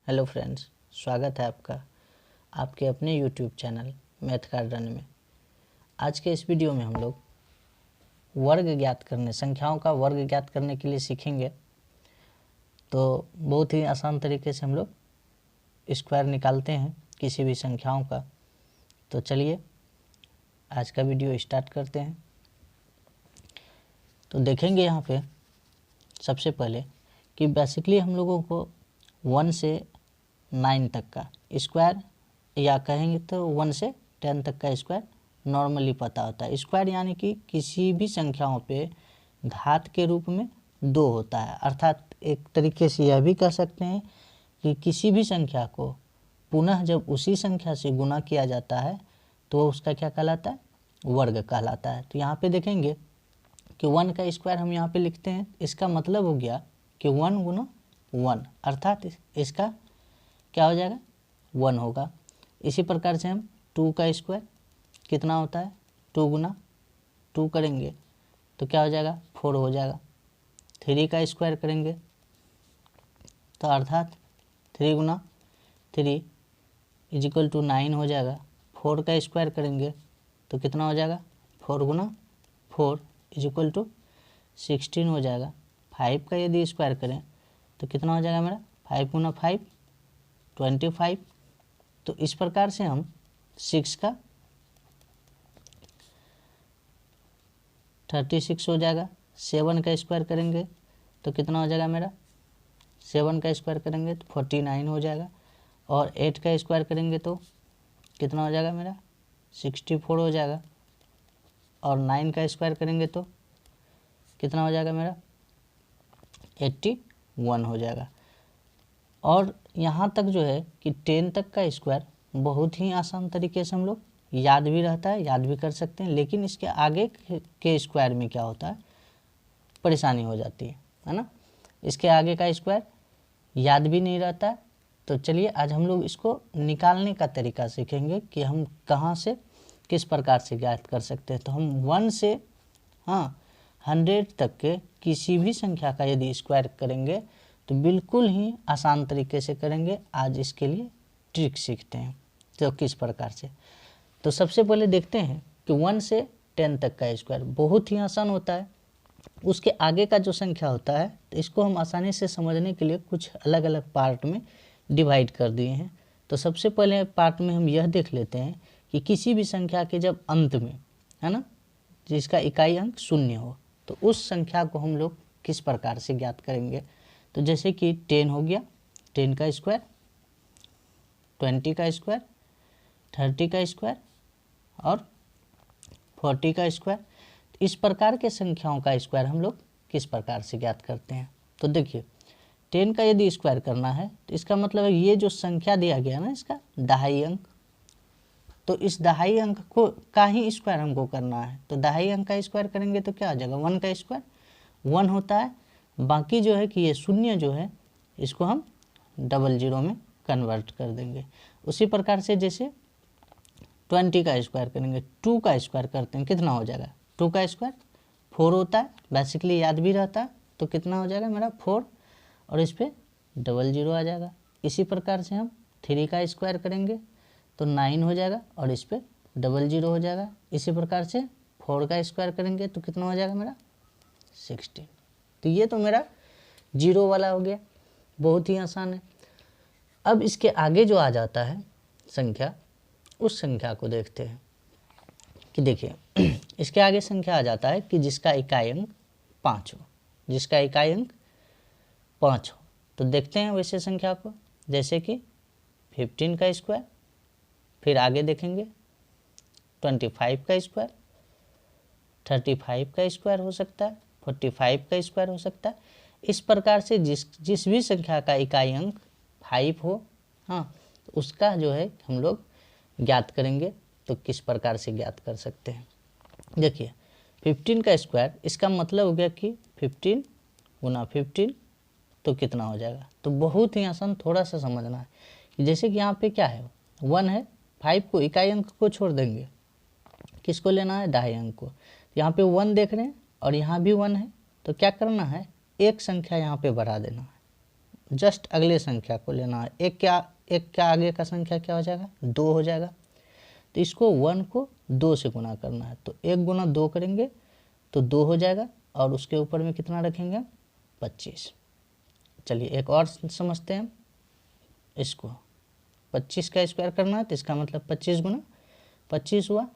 Hello friends, स्वागत है आपका आपके अपने यूट्यूब चैनल मैथ गार्डन में। आज के इस वीडियो में हम लोग वर्ग ज्ञात करने, संख्याओं का वर्ग ज्ञात करने के लिए सीखेंगे। तो बहुत ही आसान तरीके से हम लोग स्क्वायर निकालते हैं किसी भी संख्याओं का। तो चलिए आज का वीडियो स्टार्ट करते हैं। तो देखेंगे यहाँ पे सबसे पहले कि बेसिकली हम लोगों को 1 से 9 तक का स्क्वायर, या कहेंगे तो 1 से 10 तक का स्क्वायर नॉर्मली पता होता है। स्क्वायर यानी कि किसी भी संख्याओं पे घात के रूप में 2 होता है, अर्थात एक तरीके से यह भी कह सकते हैं कि किसी भी संख्या को पुनः जब उसी संख्या से गुना किया जाता है तो उसका क्या कहलाता है? वर्ग कहलाता है। तो यहाँ पे देखेंगे कि 1 का स्क्वायर हम यहाँ पे लिखते हैं। इसका मतलब हो गया कि 1 गुना 1, अर्थात इसका क्या हो जाएगा? 1 होगा। इसी प्रकार से हम 2 का स्क्वायर कितना होता है? 2 गुना 2 करेंगे तो क्या हो जाएगा? 4 हो जाएगा। 3 का स्क्वायर करेंगे तो अर्थात 3 गुना 3 इजिकल टू 9 हो जाएगा। 4 का स्क्वायर करेंगे तो कितना हो जाएगा? 4 गुना 4 इजिकल टू 16 हो जाएगा। 5 का यदि स्क्वायर करें तो कितना हो जाएगा मेरा? 5 गुना 5 25। तो इस प्रकार से हम 6 का 36 हो जाएगा। 7 का स्क्वायर करेंगे तो कितना हो जाएगा मेरा? 7 का स्क्वायर करेंगे तो 49 हो जाएगा। और 8 का स्क्वायर करेंगे तो कितना हो जाएगा मेरा? 64 हो जाएगा। और 9 का स्क्वायर करेंगे तो कितना हो जाएगा मेरा? 81 हो जाएगा। और यहाँ तक जो है कि 10 तक का स्क्वायर बहुत ही आसान तरीके से हम लोग याद भी रहता है, याद भी कर सकते हैं। लेकिन इसके आगे के स्क्वायर में क्या होता है? परेशानी हो जाती है ना। इसके आगे का स्क्वायर याद भी नहीं रहता है। तो चलिए आज हम लोग इसको निकालने का तरीका सीखेंगे कि हम कहाँ से किस प्रकार से ज्ञात कर सकते हैं। तो हम 1 से 100 तक के किसी भी संख्या का यदि स्क्वायर करेंगे तो बिल्कुल ही आसान तरीके से करेंगे। आज इसके लिए ट्रिक सीखते हैं तो किस प्रकार से। तो सबसे पहले देखते हैं कि 1 से 10 तक का स्क्वायर बहुत ही आसान होता है। उसके आगे का जो संख्या होता है तो इसको हम आसानी से समझने के लिए कुछ अलग अलग पार्ट में डिवाइड कर दिए हैं। तो सबसे पहले पार्ट में हम यह देख लेते हैं कि किसी भी संख्या के जब अंत में, है ना, जिसका इकाई अंक 0 हो तो उस संख्या को हम लोग किस प्रकार से ज्ञात करेंगे। तो जैसे कि 10 हो गया, 10 का स्क्वायर, 20 का स्क्वायर, 30 का स्क्वायर और 40 का स्क्वायर। इस प्रकार के संख्याओं का स्क्वायर हम लोग किस प्रकार से ज्ञात करते हैं। तो देखिए 10 का यदि स्क्वायर करना है तो इसका मतलब है ये जो संख्या दिया गया ना, इसका दहाई अंक, तो इस दहाई अंक को का ही स्क्वायर हमको करना है। तो दहाई अंक का स्क्वायर करेंगे तो क्या आ जाएगा? 1 का स्क्वायर 1 होता है। बाकी जो है कि ये शून्य जो है इसको हम 00 में कन्वर्ट कर देंगे। उसी प्रकार से जैसे 20 का स्क्वायर करेंगे, 2 का स्क्वायर करते हैं, कितना हो जाएगा? 2 का स्क्वायर 4 होता है, बेसिकली याद भी रहता है। तो कितना हो जाएगा मेरा? 4, और इस पर 00 आ जाएगा। इसी प्रकार से हम 3 का स्क्वायर करेंगे तो 9 हो जाएगा और इस पर 00 हो जाएगा। इसी प्रकार से 4 का स्क्वायर करेंगे तो कितना हो जाएगा मेरा? 16। तो ये तो मेरा 0 वाला हो गया, बहुत ही आसान है। अब इसके आगे जो आ जाता है संख्या, उस संख्या को देखते हैं कि देखिए इसके आगे संख्या आ जाता है कि जिसका इकाई अंक 5 हो, जिसका इकाई अंक 5 हो। तो देखते हैं वैसे संख्या को, जैसे कि 15 का स्क्वायर, फिर आगे देखेंगे 25 का स्क्वायर, 35 का स्क्वायर हो सकता है, 45 का स्क्वायर हो सकता है। इस प्रकार से जिस भी संख्या का इकाई अंक 5 हो, तो उसका जो है हम लोग ज्ञात करेंगे। तो किस प्रकार से ज्ञात कर सकते हैं? देखिए 15 का स्क्वायर, इसका मतलब हो गया कि 15 गुना 15 तो कितना हो जाएगा? तो बहुत ही आसान, थोड़ा सा समझना है कि जैसे कि यहाँ पे क्या है? 1 है, 5 को इकाई अंक को छोड़ देंगे, किसको लेना है? दहाई अंक को। यहाँ पे 1 देख रहे हैं और यहाँ भी 1 है, तो क्या करना है? एक संख्या यहाँ पे बढ़ा देना है, जस्ट अगले संख्या को लेना है। एक के आगे का संख्या क्या हो जाएगा, 2 हो जाएगा। तो इसको 1 को 2 से गुना करना है, तो 1 गुना 2 करेंगे तो 2 हो जाएगा, और उसके ऊपर में कितना रखेंगे, 25। चलिए एक और समझते हैं इसको। 25 का स्क्वायर करना है तो इसका मतलब 25 गुना 25 हुआ।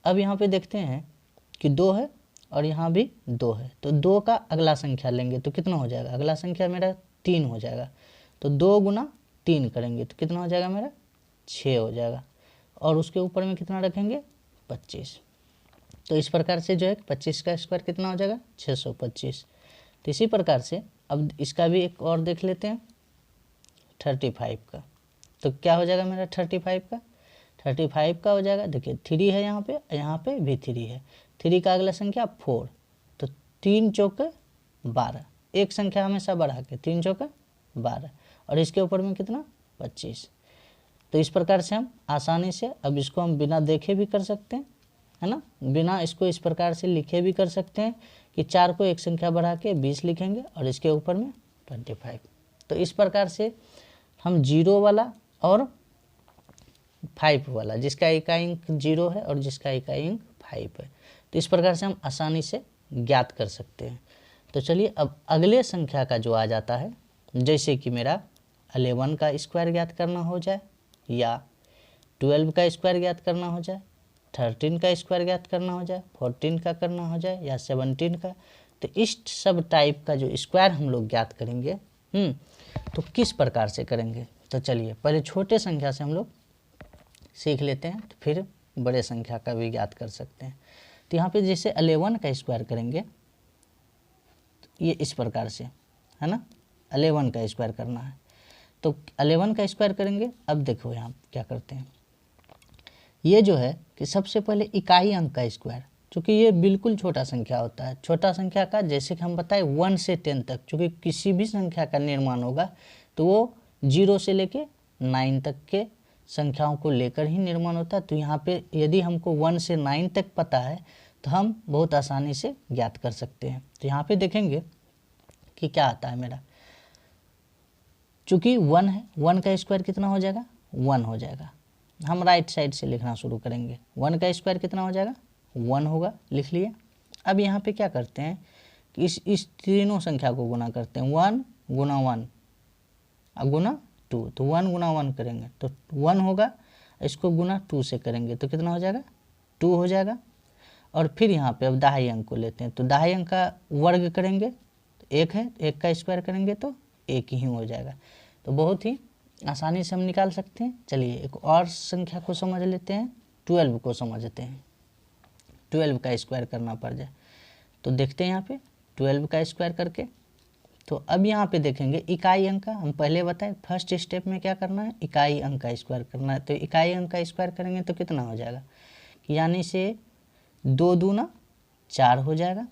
अब यहाँ पे देखते हैं कि 2 है और यहाँ भी 2 है, तो 2 का अगला संख्या लेंगे तो कितना हो जाएगा, अगला संख्या मेरा 3 हो जाएगा। तो 2 गुना 3 करेंगे तो कितना हो जाएगा मेरा, 6 हो जाएगा, और उसके ऊपर में कितना रखेंगे, 25। तो इस प्रकार से जो है 25 का स्क्वायर कितना हो जाएगा, 625। तो इसी प्रकार से अब इसका भी एक और देख लेते हैं 35 का। तो क्या हो जाएगा मेरा 35 का हो जाएगा, देखिए 3 है यहाँ पे भी 3 है। 3 का अगला संख्या 4, तो 3 चौके 12, एक संख्या हमेशा बढ़ा के 3 चौके 12, और इसके ऊपर में कितना, 25। तो इस प्रकार से हम आसानी से अब इसको हम बिना देखे भी कर सकते हैं, है ना, बिना इसको इस प्रकार से लिखे भी कर सकते हैं कि 4 को एक संख्या बढ़ा के 20 लिखेंगे और इसके ऊपर में 25। तो इस प्रकार से हम 0 वाला और 5 वाला, जिसका इकाई अंक 0 है और जिसका इकाई अंक 5 है, तो इस प्रकार से हम आसानी से ज्ञात कर सकते हैं। तो चलिए अब अगले संख्या का जो आ जाता है, जैसे कि मेरा 11 का स्क्वायर ज्ञात करना हो जाए, या 12 का स्क्वायर ज्ञात करना हो जाए, 13 का स्क्वायर ज्ञात करना हो जाए, 14 का करना हो जाए, या 17 का, तो इस सब टाइप का जो स्क्वायर हम लोग ज्ञात करेंगे, तो किस प्रकार से करेंगे। तो चलिए पहले छोटे संख्या से हम लोग सीख लेते हैं, तो फिर बड़े संख्या का भी ज्ञात कर सकते हैं। तो यहाँ पे जैसे 11 का स्क्वायर करेंगे, तो ये इस प्रकार से है ना, 11 का स्क्वायर करना है, तो 11 का स्क्वायर करेंगे। अब देखो यहाँ क्या करते हैं, ये जो है कि सबसे पहले इकाई अंक का स्क्वायर, चूँकि ये बिल्कुल छोटा संख्या होता है, छोटा संख्या का, जैसे कि हम बताए 1 से 10 तक, चूँकि किसी भी संख्या का निर्माण होगा तो वो 0 से लेके 9 तक के संख्याओं को लेकर ही निर्माण होता है। तो यहाँ पे यदि हमको 1 से 9 तक पता है तो हम बहुत आसानी से ज्ञात कर सकते हैं। तो यहाँ पे देखेंगे कि क्या आता है मेरा, चूँकि 1 है, 1 का स्क्वायर कितना हो जाएगा, 1 हो जाएगा। हम राइट साइड से लिखना शुरू करेंगे, 1 का स्क्वायर कितना हो जाएगा, 1 होगा, लिख लिया। अब यहाँ पे क्या करते हैं कि इस तीनों संख्या को गुना करते हैं, 1 गुना 1 गुना 2, तो 1 गुना 1 करेंगे तो 1 होगा, इसको गुना 2 से करेंगे तो कितना हो जाएगा, 2 हो जाएगा। और फिर यहाँ पे अब दहाई अंक को लेते हैं, तो दहाई अंक का वर्ग करेंगे तो 1 है, 1 का स्क्वायर करेंगे तो 1 ही हो जाएगा। तो बहुत ही आसानी से हम निकाल सकते हैं। चलिए एक और संख्या को समझ लेते हैं, 12 को समझते हैं। 12 का स्क्वायर करना पड़ जाए तो देखते हैं यहाँ पे 12 का स्क्वायर करके। तो अब यहाँ पे देखेंगे इकाई अंक का, हम पहले बताए फर्स्ट स्टेप में क्या करना है, इकाई अंक का स्क्वायर करना है। तो इकाई अंक का स्क्वायर करेंगे तो कितना हो जाएगा, यानी से 2 दूना 4 हो जाएगा।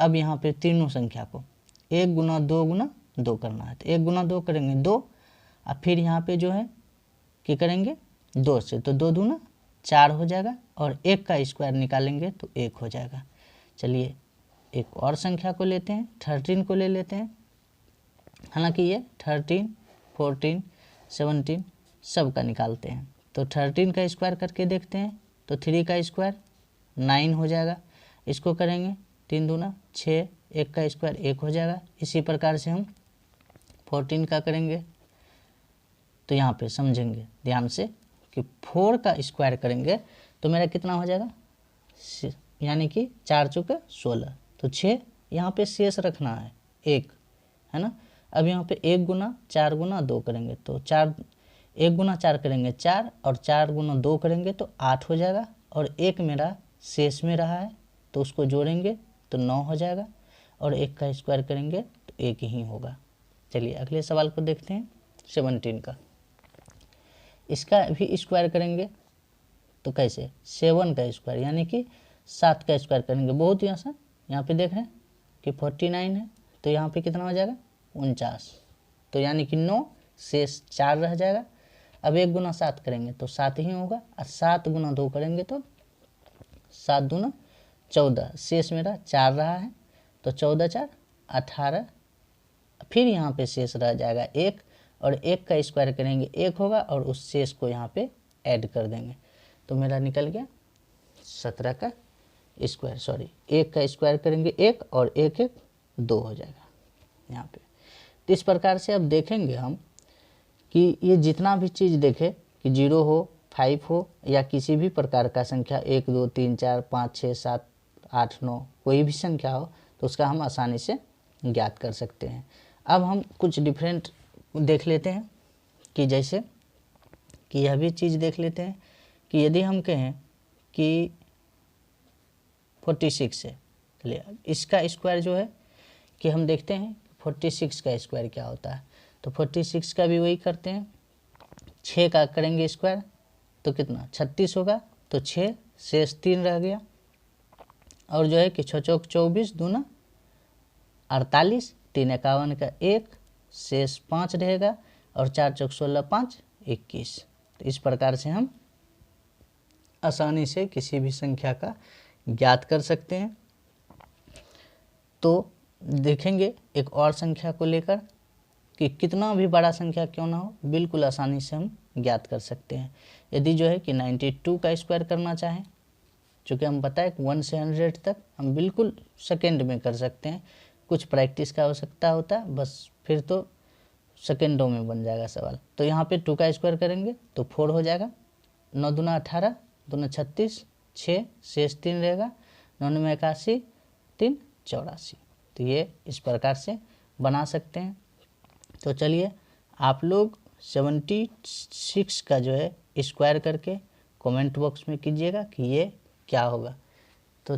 अब यहाँ पे तीनों संख्या को 1 गुना 2 गुना 2 करना है, तो 1 गुना 2 करेंगे 2, और फिर यहाँ पे जो है कि करेंगे 2 से, तो 2 दूना 4 हो जाएगा, और 1 का स्क्वायर निकालेंगे तो 1 हो जाएगा। चलिए एक और संख्या को लेते हैं, 13 को ले लेते हैं। हालांकि ये 13, 14, 17 सब का निकालते हैं। तो 13 का स्क्वायर करके देखते हैं, तो 3 का स्क्वायर 9 हो जाएगा, इसको करेंगे 3 दूना 6, 1 का स्क्वायर 1 हो जाएगा। इसी प्रकार से हम 14 का करेंगे, तो यहाँ पे समझेंगे ध्यान से कि 4 का स्क्वायर करेंगे तो मेरा कितना हो जाएगा, यानी कि 4 चौके 16, तो 6 यहाँ पे शेष रखना है 1, है ना। अब यहाँ पे 1 गुना 4 गुना 2 करेंगे तो 4, 1 गुना 4 करेंगे 4, और 4 गुना 2 करेंगे तो 8 हो जाएगा, और 1 मेरा शेष में रहा है तो उसको जोड़ेंगे तो 9 हो जाएगा, और 1 का स्क्वायर करेंगे तो 1 ही होगा। चलिए अगले सवाल को देखते हैं, 17 का। इसका भी स्क्वायर करेंगे तो कैसे, 7 का स्क्वायर यानी कि 7 का स्क्वायर करेंगे, बहुत ही आसान। यहाँ पे देख रहे हैं कि 49 है, तो यहाँ पे कितना हो जाएगा 49, तो यानी कि 9 शेष 4 रह जाएगा। अब 1 गुना 7 करेंगे तो 7 ही होगा, और 7 गुना 2 करेंगे तो 7 दूना 14, शेष मेरा 4 रहा है, तो 14 4 18, फिर यहाँ पे शेष रह जाएगा 1, और 1 का स्क्वायर करेंगे 1 होगा, और उस शेष को यहाँ पे ऐड कर देंगे, तो मेरा निकल गया 17 का स्क्वायर, सॉरी 1 का स्क्वायर करेंगे 1, और 1 1 2 हो जाएगा यहाँ पे। तो इस प्रकार से अब देखेंगे हम कि ये जितना भी चीज़ देखे कि 0 हो, 5 हो, या किसी भी प्रकार का संख्या 1 2 3 4 5 6 7 8 9 कोई भी संख्या हो, तो उसका हम आसानी से ज्ञात कर सकते हैं। अब हम कुछ डिफरेंट देख लेते हैं कि जैसे कि यह भी चीज़ देख लेते हैं कि यदि हम कहें कि 46 है, चलिए इसका स्क्वायर जो है कि हम देखते हैं 46 का स्क्वायर क्या होता है। तो 46 का भी वही करते हैं, 6 का करेंगे स्क्वायर तो कितना 36 होगा, तो 6 शेष 3 रह गया, और जो है कि 6 चौक 24 दूना 48, 3 51 का 1 शेष 5 रहेगा, और 4 चौक 16 5 21। तो इस प्रकार से हम आसानी से किसी भी संख्या का ज्ञात कर सकते हैं। तो देखेंगे एक और संख्या को लेकर कि कितना भी बड़ा संख्या क्यों ना हो, बिल्कुल आसानी से हम ज्ञात कर सकते हैं। यदि जो है कि 92 का स्क्वायर करना चाहें, चूँकि हम बताएं 1 से 100 तक हम बिल्कुल सेकेंड में कर सकते हैं, कुछ प्रैक्टिस का आवश्यकता होता है बस, फिर तो सेकेंडों में बन जाएगा सवाल। तो यहाँ पे 2 का स्क्वायर करेंगे तो 4 हो जाएगा, 9 दूना 18, दूना 36, 6 शेष 3 रहेगा, 9 में 81, 3 84। तो ये इस प्रकार से बना सकते हैं। तो चलिए आप लोग 76 का जो है स्क्वायर करके कमेंट बॉक्स में कीजिएगा कि ये क्या होगा। तो